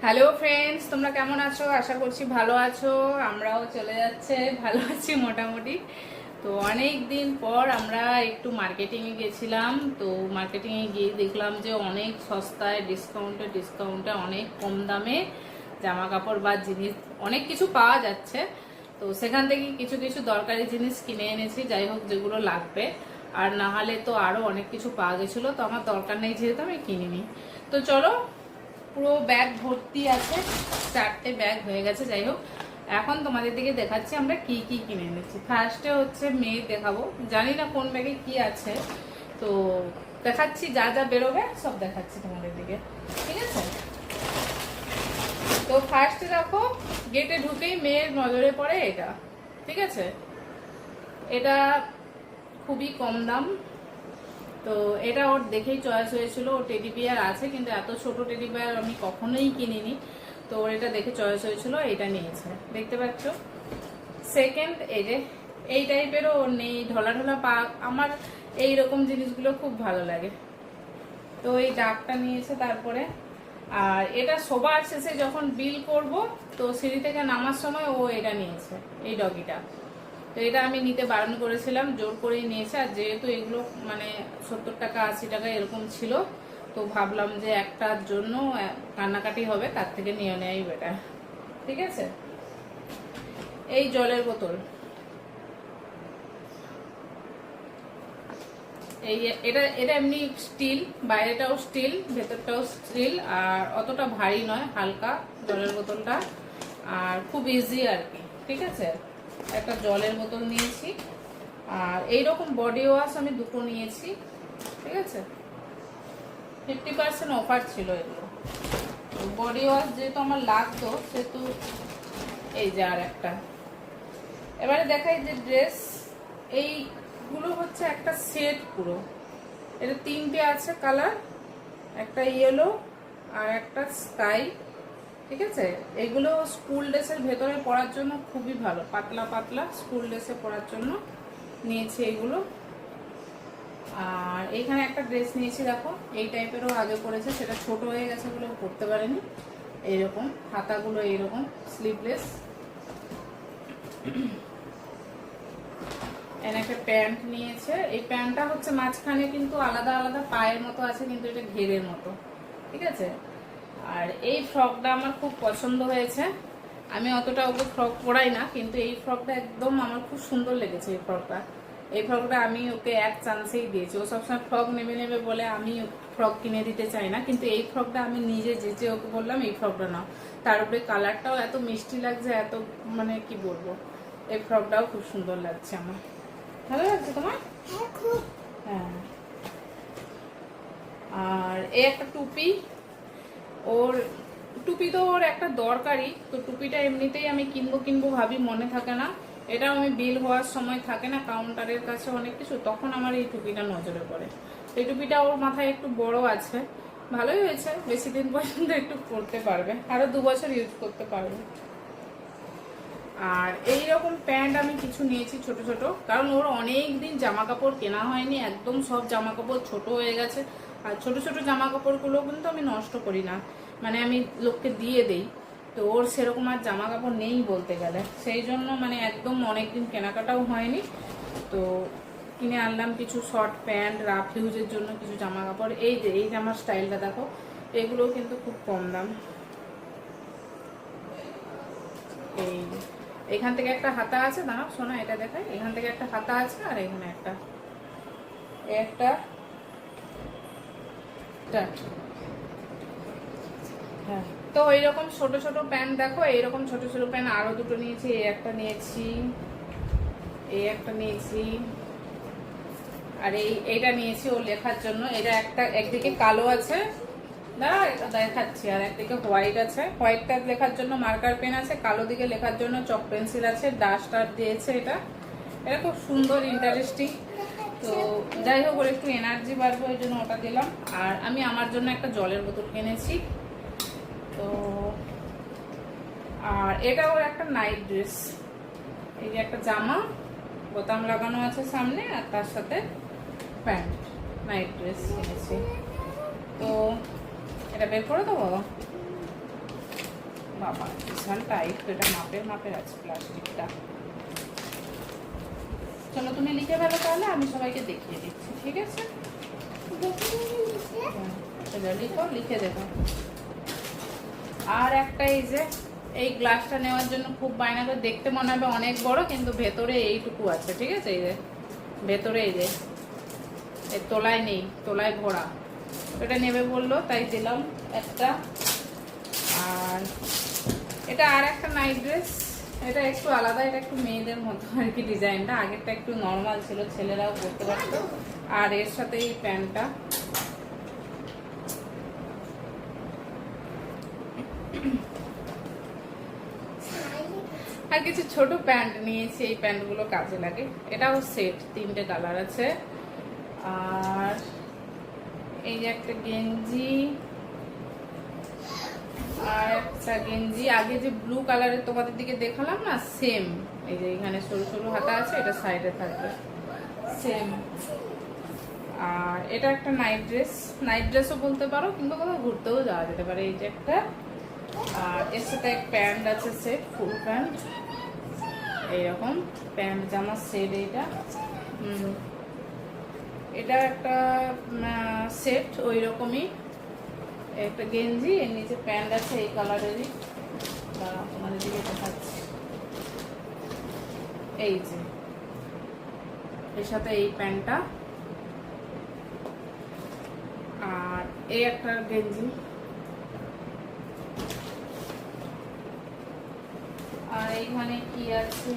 Hello friends, তোমরা কেমন আছো? আশা করছি ভালো আছো। আমরাও চলে যাচ্ছে, ভালো আছি মোটামুটি। তো অনেক দিন পর আমরা একটু মার্কেটিংয়ে গেছিলাম। তো মার্কেটিংয়ে গিয়ে দেখলাম যে অনেক সস্তায় ডিসকাউন্টে অনেক কম দামে জামা কাপড় বা জিনিস অনেক কিছু পাওয়া যাচ্ছে। তো সেখান থেকে কিছু কিছু দরকারি জিনিস কিনে এনেছি, যাই হোক যেগুলো লাগবে। আর না হলে তো আরও অনেক কিছু পাওয়া গেছিলো, তো আমার দরকার নেই যেহেতু আমি কিনিনি। তো চলো, পুরো ব্যাগ ভর্তি আছে, 4টে ব্যাগ হয়ে গেছে। যাই হোক, এখন তোমাদের দিকে দেখাচ্ছি আমরা কি কি কিনে এনেছি। ফার্স্টে হচ্ছে মেয়ে দেখাবো, জানি না কোন ব্যাগে কি আছে, তো দেখাচ্ছি। যা যা বেরোবে সব দেখাচ্ছি তোমাদের দিকে, ঠিক আছে? তো ফার্স্টে দেখো, গেটে ঢুকেই মেয়ের নজরে পড়ে এটা, ঠিক আছে? এটা খুবই কম দাম। তো এটা ওর দেখেই চয়েস হয়েছিল। ও টেডি বিয়ার আছে, কিন্তু এত ছোট টেডি বিয়ার আমি কখনোই কিনিনি। তো ওর এটা দেখে চয়েস হয়েছিল, এটা নিয়েছে, দেখতে পাচ্ছ। সেকেন্ড, এই যে এই টাইপেরও ওর নেই, ঢলা ঢলা পা। আমার এই রকম জিনিসগুলো খুব ভালো লাগে, তো এই ডাকটা নিয়েছে। তারপরে আর এটা সবার শেষে যখন বিল করব, তো সিঁড়ি থেকে নামার সময় ও এটা নিয়েছে, এই ডগিটা। তো এটা আমি নিতে বারণ করেছিলাম, জোর করেই নিয়েছে। আর যেহেতু এগুলো মানে 70 টাকা 80 টাকা এরকম ছিল, তো ভাবলাম যে একটার জন্য কান্নাকাটি হবে, তার থেকে নিয়ে নেওয়াই বেটার, ঠিক আছে? এই জলের বোতল, এই এটা এটা এমনি স্টিল, বাইরেটাও স্টিল, ভেতরটাও স্টিল, আর অতটা ভারী নয়, হালকা জলের বোতলটা, আর খুব ইজি আর কি, ঠিক আছে? একটা জলের বোতল নিয়েছি। আর এইরকম বডি ওয়াশ আমি দুটো নিয়েছি, ঠিক আছে? 50% অফার ছিল এগুলো। বডি ওয়াশ যেহেতু আমার লাগতো, সেহেতু এই যে আর একটা। এবারে দেখাই যে ড্রেস, এইগুলো হচ্ছে একটা সেট পুরো। এটা 3টে আছে কালার, একটা ইয়েলো আর একটা স্কাই, ঠিক আছে? এগুলো স্কুল ড্রেসের ভেতরে পরার জন্য খুবই ভালো, পাতলা পাতলা স্কুল ড্রেসে পরার জন্য নিয়েছি এগুলো। আর এইখানে একটা ড্রেস নিয়েছি, দেখো এই টাইপেরও আগে পরেছে, সেটা ছোট হয়ে গেছে বলে পরতে পারেনি। এইরকম হাতাগুলো, এইরকম স্লিভলেস। এখানে একটা প্যান্ট নিয়েছে, এই প্যান্টটা হচ্ছে মাঝখানে কিন্তু আলাদা আলাদা পায়ের মতো আছে, কিন্তু এটা ঘেরের মতো, ঠিক আছে? আর এই ফ্রকটা আমার খুব পছন্দ হয়েছে। আমি অতটা ওকে ফ্রক পরাই না, কিন্তু এই ফ্রকটা একদম আমার খুব সুন্দর লেগেছে। এই ফ্রকটা আমি ওকে এক চান্সেই দিয়েছি। ও সবসময় ফ্রক নেবে নেবে বলে আমি ফ্রক কিনে দিতে চাই না, কিন্তু এই ফ্রকটা আমি নিজে যেচে ওকে বললাম এই ফ্রকটা নাও। তার উপরে কালারটাও এত মিষ্টি লাগছে, এত মানে কি বলবো, এই ফ্রকটাও খুব সুন্দর লাগছে আমার। ভালো লাগছে তোমার? হ্যাঁ। আর এই একটা টুপি, ওর টুপি তো ওর একটা দরকারি। তো টুপিটা এমনিতেই আমি কিনবো ভাবি, মনে থাকে না। এটাও আমি বিল হওয়ার সময় থাকে না কাউন্টারের কাছে অনেক কিছু, তখন আমার এই টুপিটা নজরে পড়ে। এই টুপিটা ওর মাথায় একটু বড় আছে, ভালোই হয়েছে, বেশি দিন পর্যন্ত একটু পরতে পারবে, আরো 2 বছর ইউজ করতে পারবে। আর এই রকম প্যান্ট আমি কিছু নিয়েছি ছোট ছোট, কারণ ওর অনেক দিন জামা কাপড় কেনা হয়নি, একদম সব জামা কাপড় ছোট হয়ে গেছে। আর ছোট ছোট জামা কাপড়গুলো কিন্তু আমি নষ্ট করি না, মানে আমি লোককে দিয়ে দেই। তো ওর সেরকম আর জামা কাপড় নেই বলতে গেলে, সেই জন্য মানে একদম অনেকদিন কেনাকাটাও হয়নি। তো কিনে আনলাম কিছু শর্ট প্যান্ট, রাফ ইউজের জন্য কিছু জামা কাপড়। এই যে এই জামার স্টাইলটা দেখো, এগুলো কিন্তু খুব কম দাম। এই এখান থেকে একটা হাতা আছে, দাঁড়াও শোনা, এটা দেখাই। এখান থেকে একটা হাতা আছে, আর এখানে একটা একটা হ্যাঁ। তো এইরকম ছোট ছোট প্যান্ট দেখো, এইরকম ছোট ছোট প্যান্ট আরো দুটো নিয়েছি। এই একটা নিয়েছি, এই একটা নিয়েছি, আর এইটা নিয়েছি ও লেখার জন্য। এটা একটা একদিকে কালো আছে, দাঁড়া এটা দেখাচ্ছি, আর একদিকে হোয়াইট আছে। হোয়াইটটা লেখার জন্য মার্কার পেন আছে, কালো দিকে লেখার জন্য চক পেন্সিল আছে, ডাস্টার দিয়েছে। এটা এটা খুব সুন্দর, ইন্টারেস্টিং। তো যাই হোক, ওর একটু এনার্জি বাড়বে, ওই জন্য ওটা দিলাম। আর আমি আমার জন্য একটা জলের বোতল কিনেছি। তো আর এটা ওর একটা নাইট ড্রেস, এই যে একটা জামা, বোতাম লাগানো আছে সামনে, আর তার সাথে প্যান্ট, নাইট ড্রেস কিনেছি। তো এটা বের করে দেবো। বাবা বিশাল টাইট, তো এটা মাপের মাপের আছে প্লাস্টিকটা। চলো তুমি লিখে ফেলো তাহলে, আমি সবাইকে দেখিয়ে দিচ্ছি, ঠিক আছে? লিখো, লিখে দেবো। আর একটা এই যে এই গ্লাসটা নেওয়ার জন্য খুব বায়না করে, দেখতে মনে হবে অনেক বড় কিন্তু ভেতরে এইটুকু আছে, ঠিক আছে? এই যে ভেতরে এই যে এর তলায় নেই, তলায় ভরা। এটা নেবে বললো তাই দিলাম একটা। আর এটা আর একটা নাইট ড্রেস, এটা একটু আলাদা, এটা একটু মেয়েদের মতো আর কি ডিজাইনটা। আগেরটা একটু নর্মাল ছিল, ছেলেরাও পরতে পারতো। আর এর সাথে এই প্যান্টটা, আর কিছু ছোট প্যান্ট নিয়েছি, এই প্যান্টগুলো কাজে লাগে। এটাও সেট, 3টে কালার আছে। আর এই যে একটা গেঞ্জি, আর একটা গেঞ্জি আগে যে ব্লু কালারের তোমাদের দিকে দেখালাম না, সেম। এই যে এখানে সরু সরু হাতা আছে, এটা সাইডে থাকবে, সেম। আর এটা একটা নাইট ড্রেস, নাইট ড্রেসও বলতে পারো, কিংবা কোথাও ঘুরতেও যাওয়া যেতে পারে। এই যে একটা, আর এর সাথে এক প্যান্ট আছে সেট, ফুল প্যান্ট, এইরকম প্যান্ট জামা সেট। এইটা এটা একটা সেট ওই রকমই, একটা গেঞ্জি, এর নিচে প্যান্ট আছে এই কালারেরই। দাঁড়াও তোমাদের দিকে দেখাচ্ছি। এই যে এর সাথে এই প্যান্টটা, আর এই একটা গেঞ্জি। আর এইখানে কি আছে,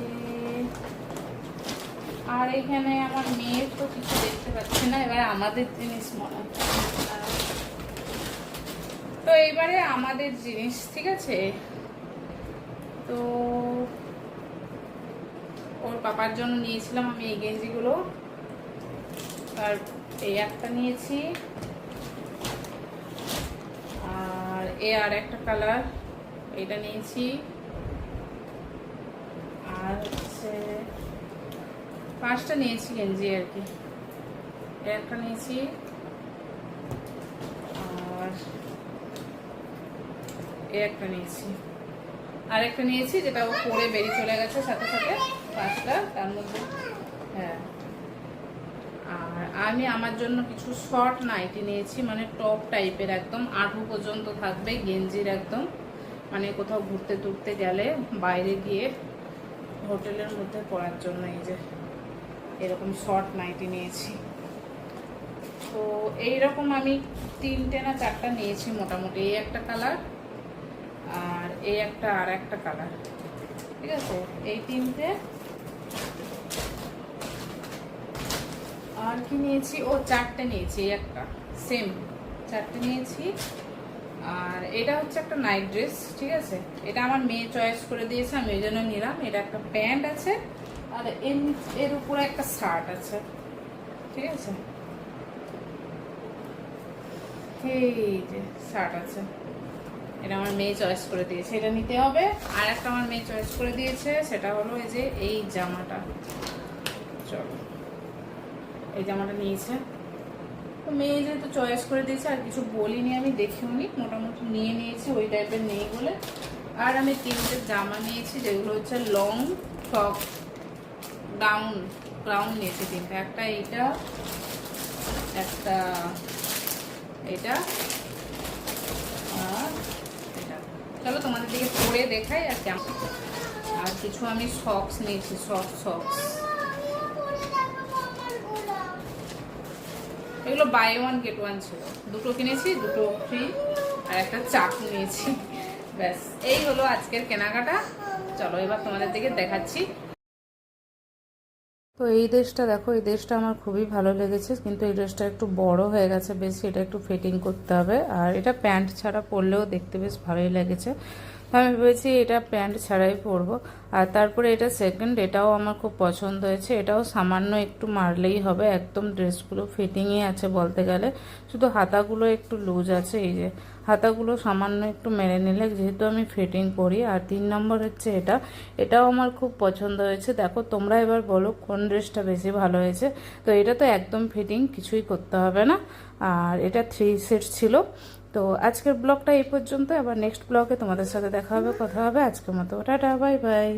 আর এখানে আমার মেয়ের তো কিছু দেখতে পাচ্ছি না, এবার আমাদের জিনিস মনে হচ্ছে। তো এইবারে আমাদের জিনিস, ঠিক আছে? তো ওর পাপার জন্য নিয়েছিলাম আমি এই গেঞ্জিগুলো, আর এই একটা নিয়েছি, আর আর একটা কালার এটা নিয়েছি, আর হচ্ছে 5টা নিয়েছি গেঞ্জি আর কি। একটা নিয়েছি, আর একটা নিয়েছি, আর একটা নিয়েছি যেটা ও পরে বেরিয়ে চলে গেছে সাথে সাথে। 5টা তার মধ্যে, হ্যাঁ। আর আমি আমার জন্য কিছু শর্ট নাইটি নিয়েছি, মানে টপ টাইপের, একদম আঁটু পর্যন্ত থাকবে, গেঞ্জির একদম, মানে কোথাও ঘুরতে টুরতে গেলে, বাইরে গিয়ে হোটেলের মধ্যে পরার জন্য। এই যে এরকম শর্ট নাইটি নিয়েছি। তো এইরকম আমি 3টে না 4টা নিয়েছি মোটামুটি। এই একটা কালার, আর এই একটা, আর একটা কালার, ঠিক আছে? এই 3টে। আর কি নিয়েছি, ও 4টে নিয়েছি, এই একটা সেম 4টে নিয়েছি। আর এটা হচ্ছে একটা নাইট ড্রেস, ঠিক আছে? এটা আমার মেয়ে চয়েস করে দিয়েছে, আমি ওই জন্য নিলাম। এটা একটা প্যান্ট আছে, আর এর উপরে একটা শার্ট আছে, ঠিক আছে? এই যে শার্ট আছে, এটা আমার মেয়ে চয়েস করে দিয়েছে, এটা নিতে হবে। আর একটা আমার মেয়ে চয়েস করে দিয়েছে, সেটা হলো এই যে এই জামাটা। চলো, এই জামাটা নিয়েছে, তো মেয়ে যেহেতু চয়েস করে দিয়েছে, আর কিছু বলিনি, আমি দেখিও নি, মোটামুটি নিয়ে নিয়েছি, ওই টাইপের নেই বলে। আর আমি 3টে জামা নিয়েছি, যেগুলো হচ্ছে লং ফ্রক, গাউন নিয়েছি 3টে। একটা এইটা, একটা এটা, আর এটা। চলো তোমাদের দিকে পরে দেখাই। আর জামা, আর কিছু আমি সক্স নিয়েছি, সফট সক্স। এগুলো বাই 1 get 1 ছিল, 2টো কিনেছি, 2টো ফ্রি। আর একটা চাকু নিয়েছি। ব্যাস, এই হলো আজকের কেনাকাটা। চলো এবার তোমাদের দিকে দেখাচ্ছি। তো এই ড্রেসটা দেখো, এই ড্রেসটা আমার খুবই ভালো লেগেছে, কিন্তু এই ড্রেসটা একটু বড় হয়ে গেছে বেশি, এটা একটু ফিটিং করতে হবে। আর এটা প্যান্ট ছাড়া পরলেও দেখতে বেশ ভালোই লেগেছে, আমি ভেবেছি এটা প্যান্ট ছাড়াই পরবো। আর তারপরে এটা সেকেন্ড, এটাও আমার খুব পছন্দ হয়েছে। এটাও সামান্য একটু মারলেই হবে, একদম ড্রেসগুলো ফিটিংই আছে বলতে গেলে, শুধু হাতাগুলো একটু লুজ আছে। এই যে হাতাগুলো সামান্য একটু মেরে নিলে, যেহেতু আমি ফিটিং করি। আর 3 নম্বর হচ্ছে এটাও আমার খুব পছন্দ হয়েছে। দেখো তোমরা এবার বলো কোন ড্রেসটা বেশি ভালো হয়েছে। তো এটা তো একদম ফিটিং, কিছুই করতে হবে না। আর এটা 3 সেট ছিল, তো আজকের ব্লগটা এই পর্যন্ত, আবার নেক্সট ব্লগে তোমাদের সাথে দেখা হবে, কথা হবে। আজকের মতো টাটা, বাই বাই।